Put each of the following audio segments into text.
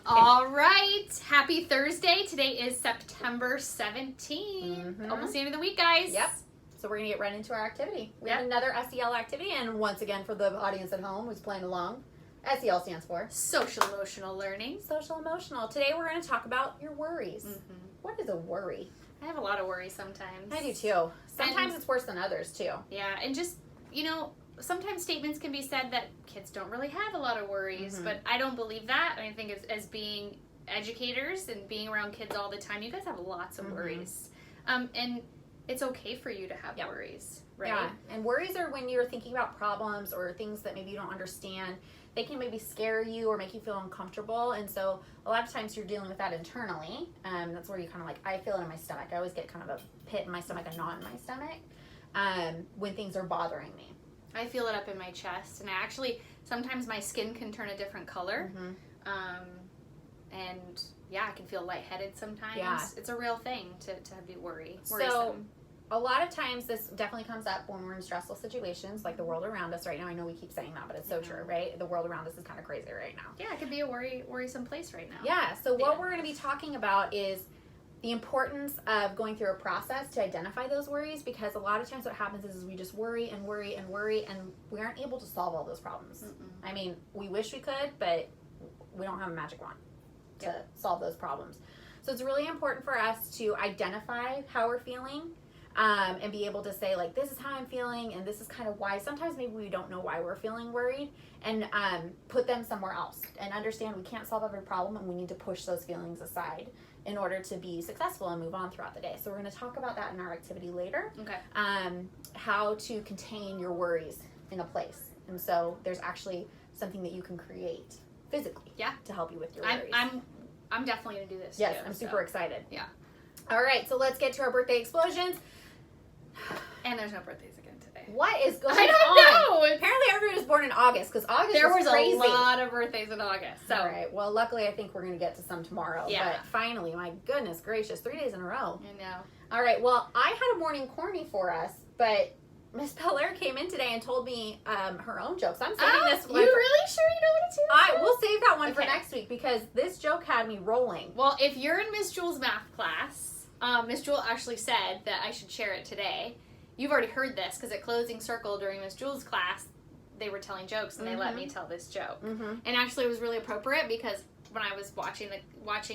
All right. Happy Thursday. Today is September 17th. Almost the end of the week, guys. Yep. So we're going to get right into our activity. We have another SEL activity, and once again, for the audience at home who's playing along, SEL stands for Social Emotional Learning. Social Emotional. Today we're going to talk about your worries. What is a worry? I have a lot of worries sometimes. I do too. Sometimes it's worse than others too. Yeah, and just, sometimes statements can be said that kids don't really have a lot of worries, but I don't believe that. I think as being educators and being around kids all the time, you guys have lots of worries. And it's okay for you to have worries, right? Yeah, and worries are when you're thinking about problems or things that maybe you don't understand. They can maybe scare you or make you feel uncomfortable, and so a lot of times you're dealing with that internally. That's where you kind of like, I feel it in my stomach. I always get kind of a pit in my stomach, a knot in my stomach, when things are bothering me. I feel it up in my chest, and sometimes my skin can turn a different color. And I can feel lightheaded sometimes. Yeah. It's a real thing to be worrisome. So a lot of times this definitely comes up when we're in stressful situations, like the world around us right now. I know we keep saying that, but it's so true, right? The world around us is kind of crazy right now. Yeah, it could be a worrisome place right now. Yeah, so what we're going to be talking about is the importance of going through a process to identify those worries, because a lot of times what happens is we just worry and worry and worry, and we aren't able to solve all those problems. I mean, we wish we could, but we don't have a magic wand to solve those problems. So it's really important for us to identify how we're feeling, and be able to say, like, this is how I'm feeling, and this is kind of why. Sometimes maybe we don't know why we're feeling worried, and put them somewhere else, and understand we can't solve every problem, and we need to push those feelings aside in order to be successful and move on throughout the day. So we're going to talk about that in our activity later. Okay. How to contain your worries in a place. And so there's actually something that you can create physically to help you with your worries. I'm definitely going to do this Yes, too, I'm super excited. Yeah. All right, so let's get to our birthday explosions. And there's no birthdays again today. What is going on? I don't know. Apparently everybody was born in August, because August There was crazy. a lot of birthdays in August. So. All right, well, luckily I think we're going to get to some tomorrow. Yeah. But finally, my goodness gracious, 3 days in a row. I know. All right, well, I had a morning corny for us, but Miss Belair came in today and told me her own jokes. I'm saving this one. You really sure you know what it is? We'll save that one for next week, because this joke had me rolling. Well, if you're in Miss Jewel's math class, Miss Jewel actually said that I should share it today. You've already heard this, because at Closing Circle during Miss Jewel's class, they were telling jokes, and they let me tell this joke. And actually it was really appropriate, because when I was watching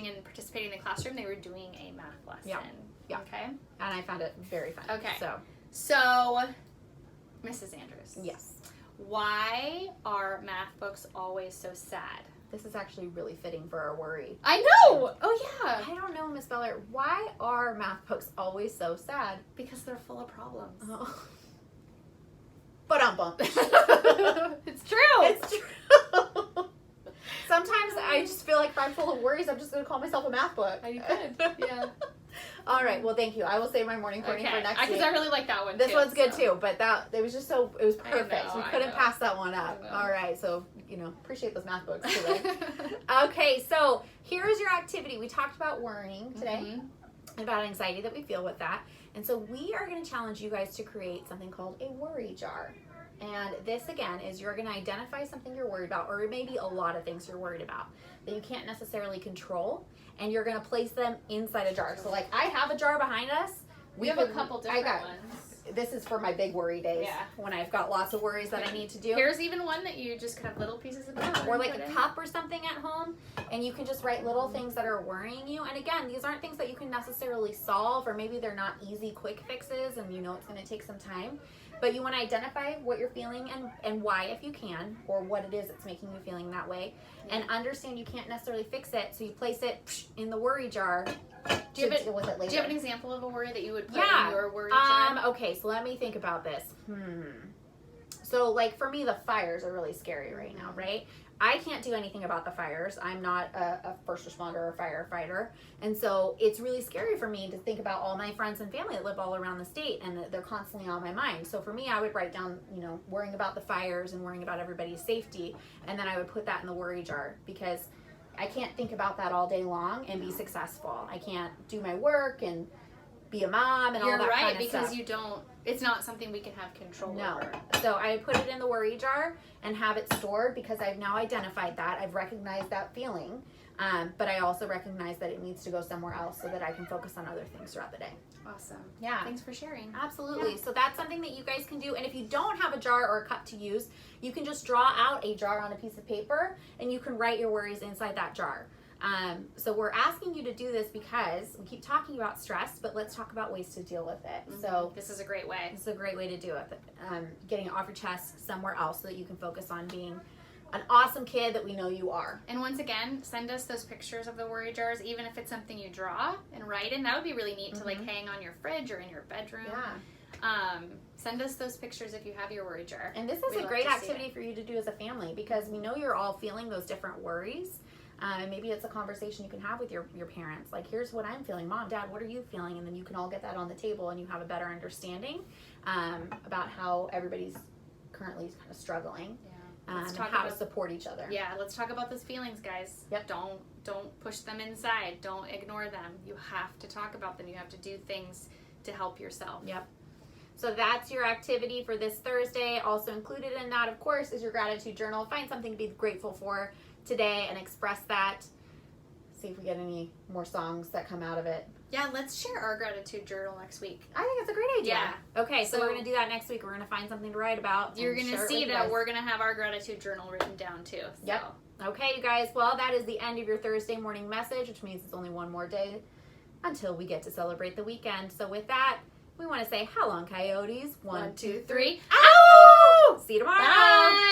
and participating in the classroom, they were doing a math lesson. Yeah. Okay? And I found it very funny. Okay. So, Mrs. Andrews. yes. Why are math books always so sad? This is actually really fitting for our worry. I know! Oh, yeah. I don't know, Miss Belair. Why are math books always so sad? Because they're full of problems. Oh. But bump. It's true. It's true. Sometimes I just feel like if I'm full of worries, I'm just going to call myself a math book. You could, yeah. All right, well, thank you. I will save my morning corny for next week. Because I really like that one, This one's good, too, but it was just it was perfect. We I couldn't know. pass that one up. All right, so, appreciate those math books today. Okay, so here's your activity. We talked about worrying today, about anxiety that we feel with that. And so we are going to challenge you guys to create something called a worry jar. And this, again, is you're going to identify something you're worried about, or maybe a lot of things you're worried about that you can't necessarily control, and you're going to place them inside a jar. So, like, I have a jar behind us. We have a couple different ones. This is for my big worry days, when I've got lots of worries that I need to do. Here's even one that you just could have little pieces of paper. Or like a cup or something at home, and you can just write little things that are worrying you. And again, these aren't things that you can necessarily solve, or maybe they're not easy, quick fixes, and it's going to take some time. But you want to identify what you're feeling and why, if you can, or what it is that's making you feeling that way, and understand you can't necessarily fix it, so you place it in the worry jar to deal with it later. Do you have an example of a worry that you would put in your worry jar? Okay, so let me think about this. So, like, for me, the fires are really scary right now, right? I can't do anything about the fires. I'm not a first responder or firefighter. And so it's really scary for me to think about all my friends and family that live all around the state, and they're constantly on my mind. So for me, I would write down, worrying about the fires and worrying about everybody's safety. And then I would put that in the worry jar, because I can't think about that all day long and be successful. I can't do my work and be a mom and all that kind of stuff. You're right, because you don't, it's not something we can have control over. So I put it in the worry jar and have it stored, because I've now identified that. I've recognized that feeling. But I also recognize that it needs to go somewhere else so that I can focus on other things throughout the day. Awesome. Yeah. Thanks for sharing. Absolutely. Yeah. So that's something that you guys can do. And if you don't have a jar or a cup to use, you can just draw out a jar on a piece of paper and you can write your worries inside that jar. So we're asking you to do this because we keep talking about stress, but let's talk about ways to deal with it. Mm-hmm. So this is a great way. this is a great way to do it. Getting it off your chest somewhere else so that you can focus on being an awesome kid that we know you are. And once again, send us those pictures of the worry jars, even if it's something you draw and write in. That would be really neat to like hang on your fridge or in your bedroom. Yeah. Send us those pictures if you have your worry jar. And this is a great activity for you to do as a family because we know you're all feeling those different worries. Maybe it's a conversation you can have with your parents. Like, here's what I'm feeling. Mom, Dad, what are you feeling? And then you can all get that on the table and you have a better understanding about how everybody's currently kind of struggling. Yeah. And how to support each other. Yeah, let's talk about those feelings, guys. Yep. Don't push them inside. Don't ignore them. You have to talk about them. You have to do things to help yourself. Yep. So that's your activity for this Thursday. Also included in that, of course, is your gratitude journal. Find something to be grateful for today and express that. See if we get any more songs that come out of it. Yeah, let's share our gratitude journal next week. I think it's a great idea. Yeah. Okay, so So- we're going to do that next week. We're going to find something to write about. You're and going to share it see with you that guys. we're going to have our gratitude journal written down too. So. Yep. Okay, you guys. Well, that is the end of your Thursday morning message, which means it's only one more day until we get to celebrate the weekend. So with that, we want to say, how long, coyotes? 1, 2, 3. Ow! See you tomorrow. Bye.